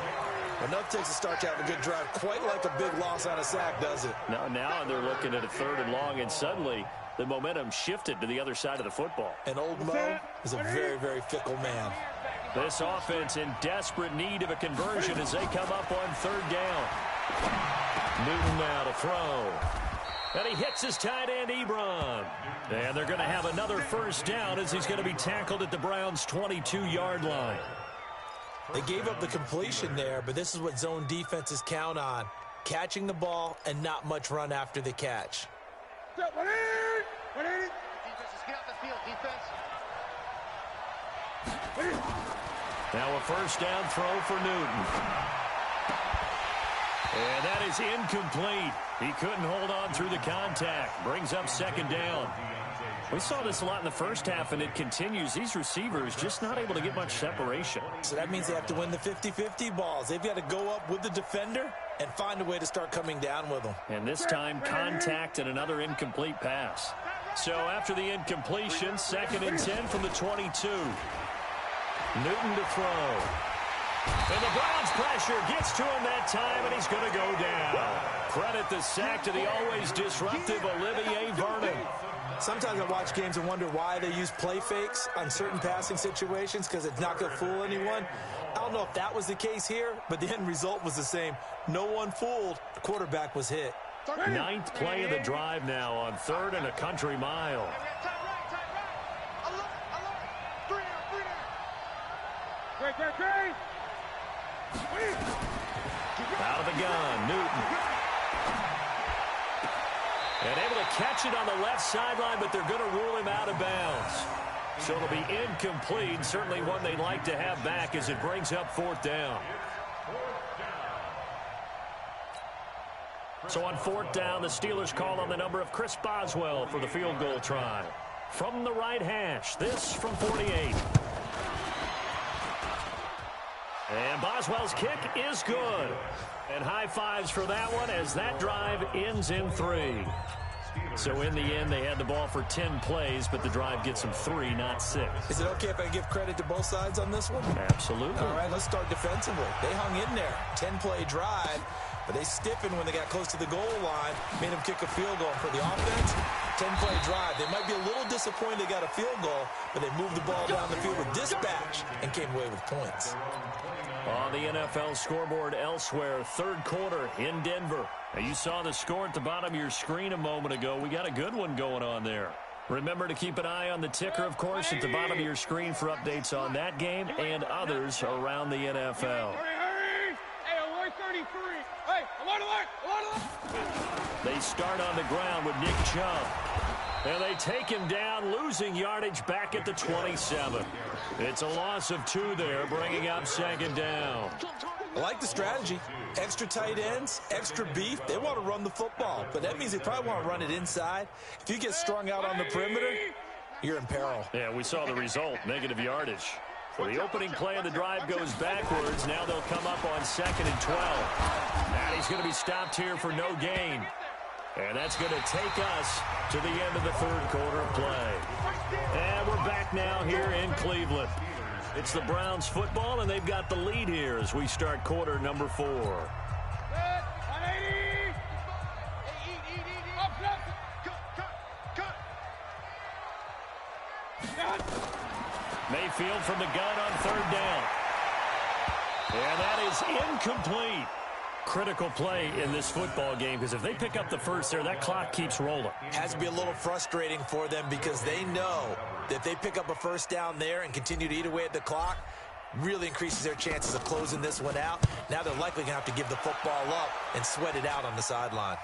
Enough takes a start to have a good drive. Quite like a big loss on a sack, does it? Now they're looking at a 3rd and long, and suddenly the momentum shifted to the other side of the football. And old Mo is a very, very fickle man. This offense in desperate need of a conversion as they come up on 3rd down. Newton now to throw. And he hits his tight end, Ebron. And they're going to have another first down as he's going to be tackled at the Browns' 22-yard line. They gave up the completion there, but this is what zone defenses count on. Catching the ball and not much run after the catch. Defenses, get off the field, defense. Now a first down throw for Newton. And that is incomplete. He couldn't hold on through the contact. Brings up 2nd down. We saw this a lot in the first half, and it continues. These receivers just not able to get much separation. So that means they have to win the 50-50 balls. They've got to go up with the defender and find a way to start coming down with them. And this time, contact and another incomplete pass. So after the incompletion, 2nd and 10 from the 22. Newton to throw. And the Browns pressure gets to him that time, and he's going to go down. Credit the sack to the always disruptive Olivier Vernon. Sometimes I watch games and wonder why they use play fakes on certain passing situations because it's not going to fool anyone. I don't know if that was the case here, but the end result was the same. No one fooled. The quarterback was hit. 9th play of the drive now on 3rd and a country mile. Out of the gun, Newton. And able to catch it on the left sideline, but they're going to rule him out of bounds. So it'll be incomplete. Certainly one they'd like to have back as it brings up 4th down. So on 4th down, the Steelers call on the number of Chris Boswell for the field goal try. From the right hash, this from 48. And Boswell's kick is good. And high fives for that one as that drive ends in 3. So in the end, they had the ball for 10 plays, but the drive gets them 3, not 6. Is it okay if I give credit to both sides on this one? Absolutely. All right, let's start defensively. They hung in there. 10-play drive, but they stiffened when they got close to the goal line, made them kick a field goal. For the offense, 10-play drive. They might be a little disappointed they got a field goal, but they moved the ball down the field with dispatch and came away with points. On the NFL scoreboard elsewhere, 3rd quarter in Denver. Now, you saw the score at the bottom of your screen a moment ago. We got a good one going on there. Remember to keep an eye on the ticker, of course, at the bottom of your screen for updates on that game and others around the NFL. Hey, alert 33. Hey, alert. They start on the ground with Nick Chubb. And they take him down, losing yardage back at the 27. It's a loss of 2 there, bringing up 2nd down. I like the strategy. Extra tight ends, extra beef. They want to run the football, but that means they probably want to run it inside. If you get strung out on the perimeter, you're in peril. Yeah, we saw the result, negative yardage. So the opening play of the drive goes backwards. Now they'll come up on 2nd and 12. And he's going to be stopped here for no gain. And that's going to take us to the end of the 3rd quarter of play. And we're back now here in Cleveland. It's the Browns football, and they've got the lead here as we start quarter number 4. Mayfield from the gun on 3rd down. And that is incomplete. Critical play in this football game because if they pick up the first there, that clock keeps rolling. Has to be a little frustrating for them because they know that if they pick up a first down there and continue to eat away at the clock, really increases their chances of closing this one out. Now they're likely going to have to give the football up and sweat it out on the sideline.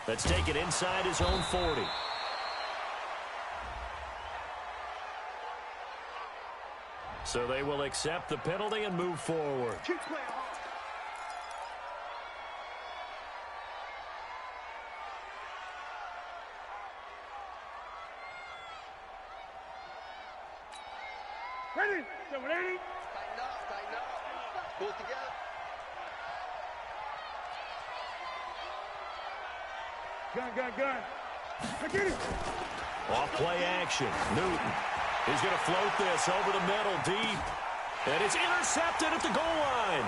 Let's take it inside his own 40. So they will accept the penalty and move forward. Ready? Ready? Tighten up. Pull it together. Gun. I get it. Off play action. Newton is going to float this over the middle deep. And it's intercepted at the goal line.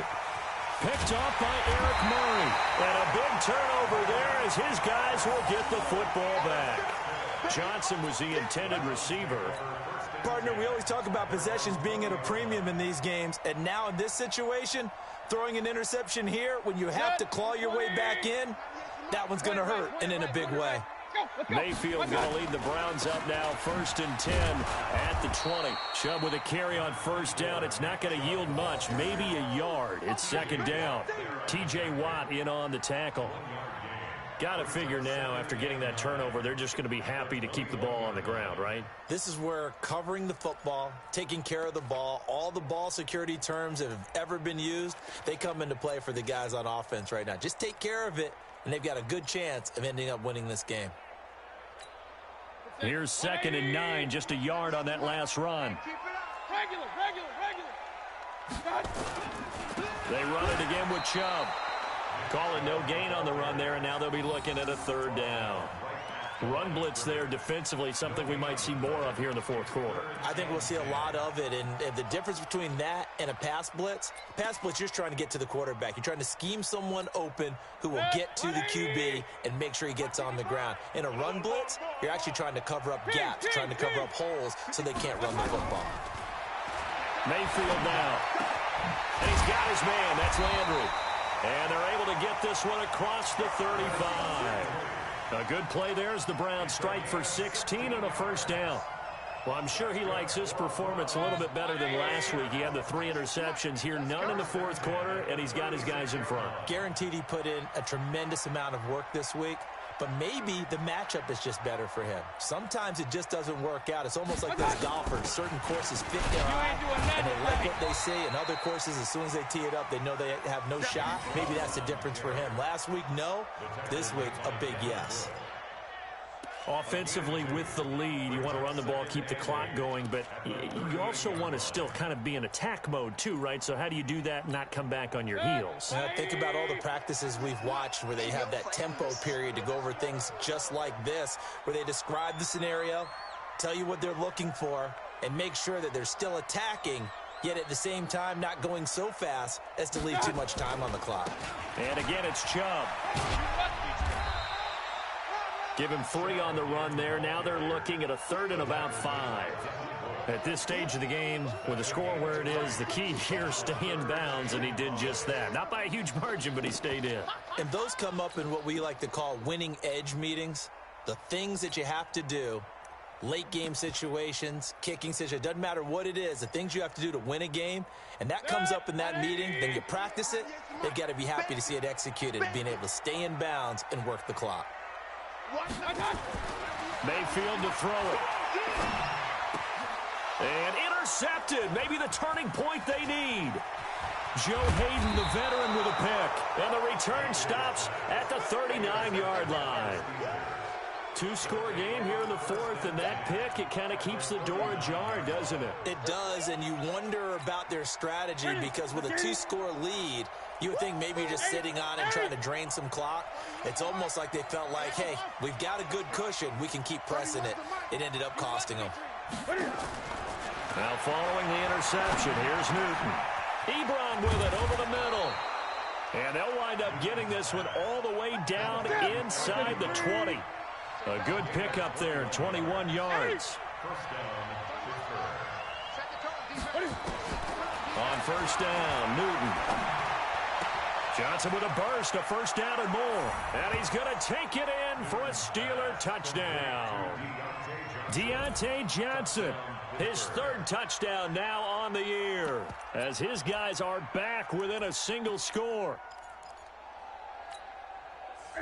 Picked off by Eric Murray. And a big turnover there as his guys will get the football back. Johnson was the intended receiver. Partner, we always talk about possessions being at a premium in these games. And now in this situation, throwing an interception here when you have to claw your way back in, that one's going to hurt and in a big way. Mayfield going to lead the Browns up now, 1st and 10 at the 20. Chubb with a carry on 1st down. It's not going to yield much, maybe a yard. It's 2nd down. T.J. Watt in on the tackle. Got to figure now, after getting that turnover, they're just going to be happy to keep the ball on the ground, right? This is where covering the football, taking care of the ball, all the ball security terms that have ever been used, they come into play for the guys on offense right now. Just take care of it, and they've got a good chance of ending up winning this game. Here's 2nd and 9, just a yard on that last run. Regular. They run it again with Chubb. Call it no gain on the run there, and now they'll be looking at a 3rd down. Run blitz there defensively, something we might see more of here in the fourth quarter. I think we'll see a lot of it, and the difference between that and a pass blitz, you're just trying to get to the quarterback. You're trying to scheme someone open who will get to the QB and make sure he gets on the ground. In a run blitz, you're actually trying to cover up gaps, trying to cover up holes so they can't run the football. Mayfield now. And he's got his man. That's Landry. And they're able to get this one across the 35. A good play there as the Browns strike for 16 and a first down. Well, I'm sure he likes his performance a little bit better than last week. He had the 3 interceptions here, none in the fourth quarter, and he's got his guys in front. Guaranteed he put in a tremendous amount of work this week, but maybe the matchup is just better for him. Sometimes it just doesn't work out. It's almost like those golfers. Certain courses fit their eye, and they like what they see, and other courses, as soon as they tee it up, they know they have no shot. Maybe that's the difference for him. Last week, no. This week, a big yes. Offensively, with the lead, you want to run the ball, keep the clock going, but you also want to still kind of be in attack mode too, right? So how do you do that and not come back on your heels? Think about all the practices we've watched where they have that tempo period to go over things just like this, where they describe the scenario, tell you what they're looking for, and make sure that they're still attacking, yet at the same time not going so fast as to leave too much time on the clock. And again, it's Chubb. Give him 3 on the run there. Now they're looking at a 3rd and about 5. At this stage of the game, with the score where it is, the key here, stay in bounds, and he did just that. Not by a huge margin, but he stayed in. And those come up in what we like to call winning edge meetings. The things that you have to do, late game situations, kicking situations, doesn't matter what it is, the things you have to do to win a game, and that comes up in that meeting, then you practice it, they've got to be happy to see it executed, being able to stay in bounds and work the clock. Mayfield to throw it. And intercepted. Maybe the turning point they need. Joe Hayden, the veteran, with a pick. And the return stops at the 39-yard line. 2-score game here in the fourth, and that pick, it kind of keeps the door ajar, doesn't it? It does, and you wonder about their strategy because with a 2-score lead, you would think maybe you're just sitting on and trying to drain some clock. It's almost like they felt like, hey, we've got a good cushion. We can keep pressing it. It ended up costing them. Now following the interception, here's Newton. Ebron with it over the middle. And they'll wind up getting this one all the way down inside the 20. A good pickup there, 21 yards. On first down, Newton. Johnson with a burst, a first down and more. And he's going to take it in for a Steeler touchdown. Deontay Johnson, his 3rd touchdown now on the year, as his guys are back within a single score.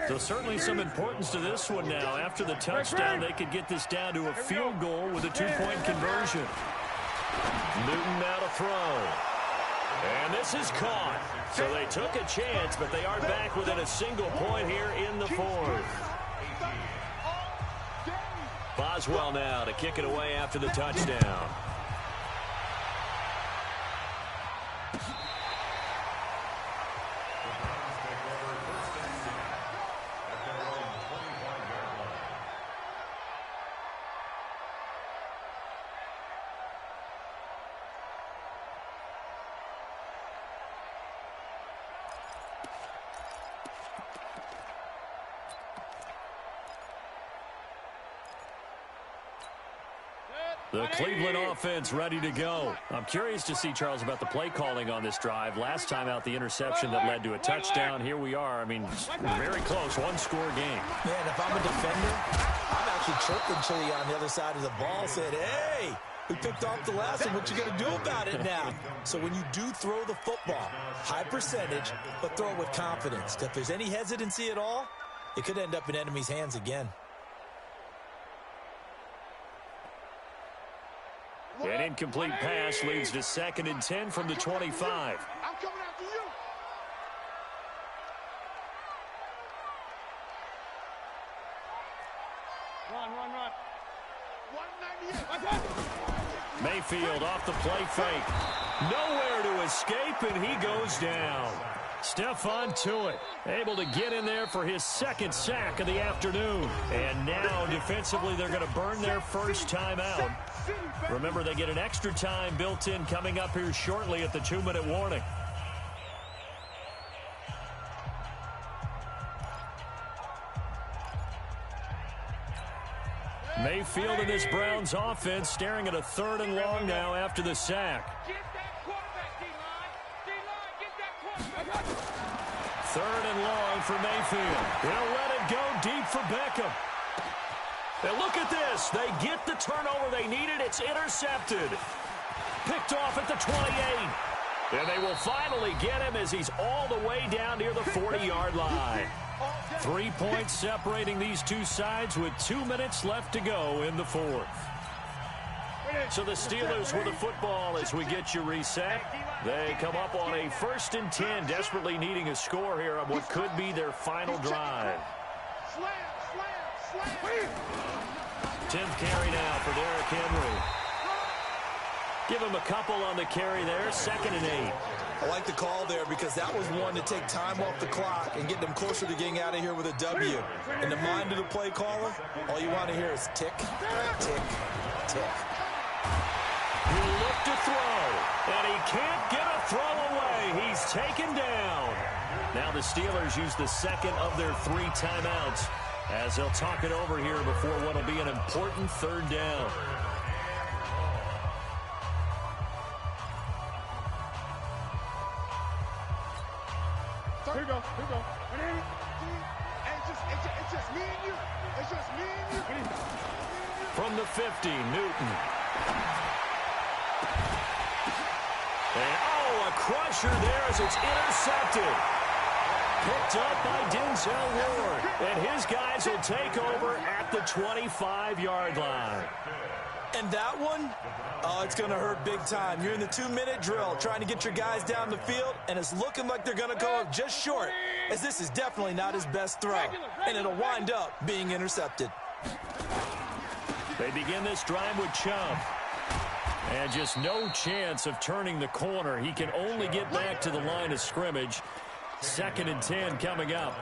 So certainly some importance to this one now. After the touchdown, they could get this down to a field goal with a 2-point conversion. Newton now to throw. And this is caught. So they took a chance, but they are back within a single point here in the fourth. Boswell now to kick it away after the touchdown. The Cleveland offense ready to go. I'm curious to see, Charles, about the play calling on this drive. Last time out, the interception that led to a touchdown. Here we are. I mean, very close, 1-score game. Man, if I'm a defender, I'm actually chirping to you on the other side of the ball, said, hey, we picked off the last one. What you going to do about it now? So when you do throw the football, high percentage, but throw it with confidence. If there's any hesitancy at all, it could end up in enemy's hands again. An incomplete pass leads to 2nd and 10 from the 25. I'm coming after you. Run. 198. Mayfield off the play fake. Nowhere to escape, and he goes down. Stephon Tuitt able to get in there for his second sack of the afternoon. And now defensively they're going to burn their first timeout. Remember, they get an extra time built in coming up here shortly at the 2-minute warning. Mayfield and this Browns offense staring at a 3rd and long now after the sack. Get that quarterback, D-line. D-line, get that quarterback. 3rd and long for Mayfield. He'll let it go deep for Beckham. And look at this. They get the turnover they needed. It's intercepted. Picked off at the 28. And they will finally get him as he's all the way down near the 40-yard line. 3 points separating these two sides with 2 minutes left to go in the 4th. So the Steelers with the football as we get you reset. They come up on a 1st and 10, desperately needing a score here on what could be their final drive. 10th carry now for Derrick Henry. Give him a couple on the carry there, 2nd and 8. I like the call there because that was one to take time off the clock and get them closer to getting out of here with a W. In the mind of the play caller, all you want to hear is tick, tick, tick. He looked to throw, and he can't get a throw away. He's taken down. Now the Steelers use the 2nd of their 3 timeouts as they'll talk it over here before what will be an important 3rd down. Here we go. It's just me and you. It's just me and you. From the 50, Newton. And, oh, a crusher there as it's intercepted. Picked up by Denzel Ward. And his guys will take over at the 25-yard line. And that one, oh, it's going to hurt big time. You're in the 2-minute drill trying to get your guys down the field, and it's looking like they're going to go up just short, as this is definitely not his best throw, and it'll wind up being intercepted. They begin this drive with Chubb. And just no chance of turning the corner. He can only get back to the line of scrimmage. 2nd and 10 coming up.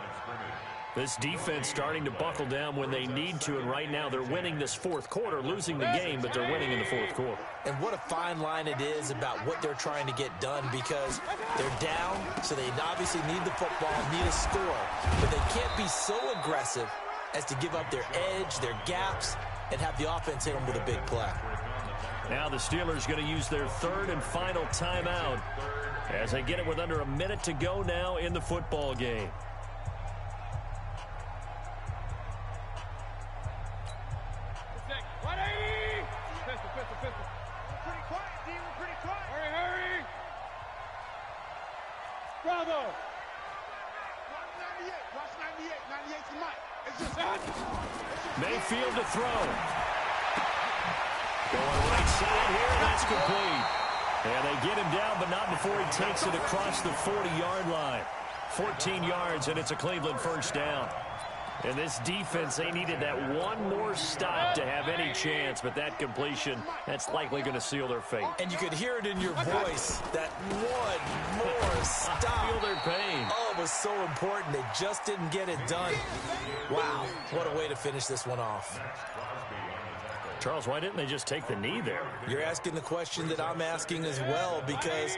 This defense starting to buckle down when they need to, and right now they're winning this 4th quarter, losing the game, but they're winning in the 4th quarter. And what a fine line it is about what they're trying to get done, because they're down, so they obviously need the football, need a score, but they can't be so aggressive as to give up their edge, their gaps, and have the offense hit them with a big play. Now the Steelers going to use their 3rd and final timeout as they get it with under a minute to go now in the football game. Bravo! Watch 98. Watch 98. 98's the mic. It's just Mayfield to throw. Going right side here, and that's complete. And they get him down, but not before he takes it across the 40-yard line. 14 yards, and it's a Cleveland 1st down. And this defense, they needed that one more stop to have any chance, but that completion, that's likely going to seal their fate. And you could hear it in your voice, that one more stop. Feel their pain. Oh, it was so important. They just didn't get it done. Wow, what a way to finish this one off. Charles, why didn't they just take the knee there? You're asking the question that I'm asking as well, because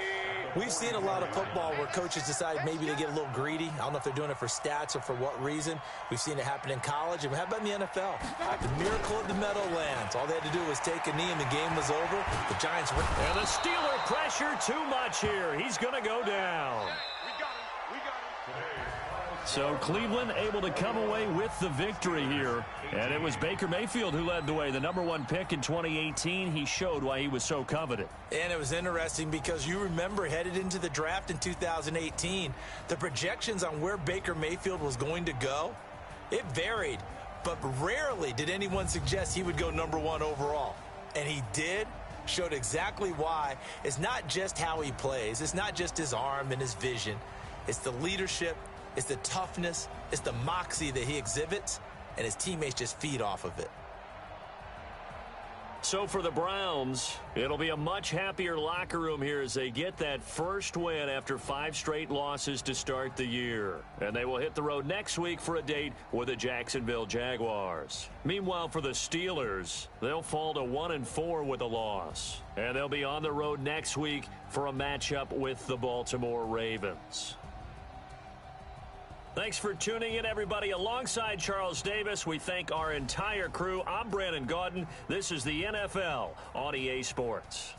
we've seen a lot of football where coaches decide maybe they get a little greedy. I don't know if they're doing it for stats or for what reason. We've seen it happen in college. And how about in the NFL? The miracle of the Meadowlands. All they had to do was take a knee and the game was over. The Giants were... And the Steeler pressure too much here. He's going to go down. So Cleveland able to come away with the victory here. And it was Baker Mayfield who led the way. The #1 pick in 2018. He showed why he was so coveted. And it was interesting because you remember headed into the draft in 2018, the projections on where Baker Mayfield was going to go, it varied. But rarely did anyone suggest he would go #1 overall. And he did. Showed exactly why. It's not just how he plays. It's not just his arm and his vision. It's the leadership. It's the toughness, it's the moxie that he exhibits, and his teammates just feed off of it. So for the Browns, it'll be a much happier locker room here as they get that first win after 5 straight losses to start the year. And they will hit the road next week for a date with the Jacksonville Jaguars. Meanwhile, for the Steelers, they'll fall to 1-4 with a loss. And they'll be on the road next week for a matchup with the Baltimore Ravens. Thanks for tuning in, everybody. Alongside Charles Davis, we thank our entire crew. I'm Brandon Gaudin. This is the NFL on EA Sports.